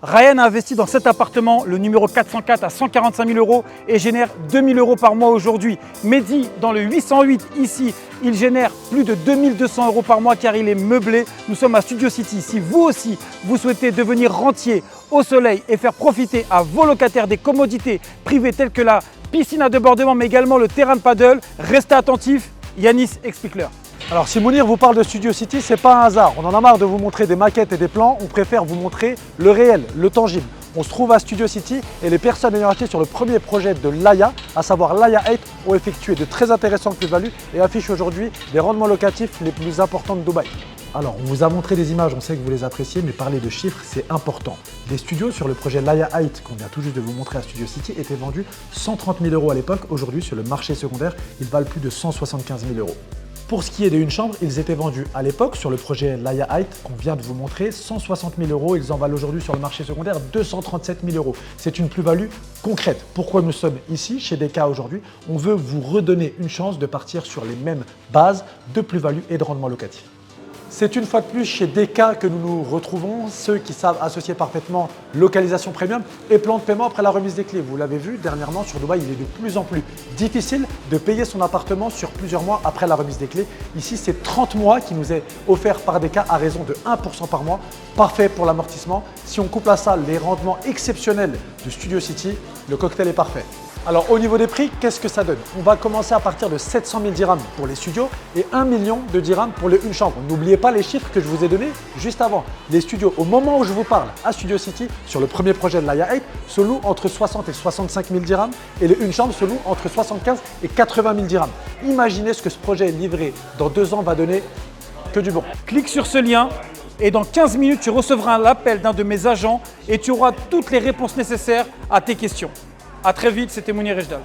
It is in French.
Ryan a investi dans cet appartement, le numéro 404 à 145 000 € et génère 2 000 € par mois aujourd'hui. Mehdi, dans le 808 ici, il génère plus de 2 200 € par mois car il est meublé. Nous sommes à Studio City. Si vous aussi, vous souhaitez devenir rentier au soleil et faire profiter à vos locataires des commodités privées telles que la piscine à débordement mais également le terrain de paddle, restez attentifs. Yanis, explique-leur. Alors si Mounir vous parle de Studio City, c'est pas un hasard. On en a marre de vous montrer des maquettes et des plans, on préfère vous montrer le réel, le tangible. On se trouve à Studio City et les personnes ayant acheté sur le premier projet de Laya, à savoir Laya 8, ont effectué de très intéressantes plus-values et affichent aujourd'hui des rendements locatifs les plus importants de Dubaï. Alors, on vous a montré des images, on sait que vous les appréciez, mais parler de chiffres, c'est important. Les studios sur le projet Laya 8, qu'on vient tout juste de vous montrer à Studio City, étaient vendus 130 000 € à l'époque. Aujourd'hui, sur le marché secondaire, ils valent plus de 175 000 €. Pour ce qui est de une chambre, ils étaient vendus à l'époque sur le projet Laya 8 qu'on vient de vous montrer 160 000 €. Ils en valent aujourd'hui sur le marché secondaire 237 000 €. C'est une plus-value concrète. Pourquoi nous sommes ici chez DK aujourd'hui? On veut vous redonner une chance de partir sur les mêmes bases de plus-value et de rendement locatif. C'est une fois de plus chez DK que nous nous retrouvons, ceux qui savent associer parfaitement localisation premium et plan de paiement après la remise des clés. Vous l'avez vu, dernièrement sur Dubaï, il est de plus en plus difficile de payer son appartement sur plusieurs mois après la remise des clés. Ici, c'est 30 mois qui nous est offert par DK à raison de 1% par mois. Parfait pour l'amortissement. Si on couple à ça les rendements exceptionnels de Studio City, le cocktail est parfait. Alors au niveau des prix, qu'est-ce que ça donne? On va commencer à partir de 700 000 dirhams pour les studios et 1 million de dirhams pour les une chambre. N'oubliez pas les chiffres que je vous ai donnés juste avant. Les studios, au moment où je vous parle à Studio City, sur le premier projet de Laya 8, se louent entre 60 et 65 000 dirhams et les une chambre se louent entre 75 et 80 000 dirhams. Imaginez ce que ce projet livré dans 2 ans va donner que du bon. Clique sur ce lien et dans 15 minutes, tu recevras l'appel d'un de mes agents et tu auras toutes les réponses nécessaires à tes questions. A très vite, c'était Mounir Ejdal.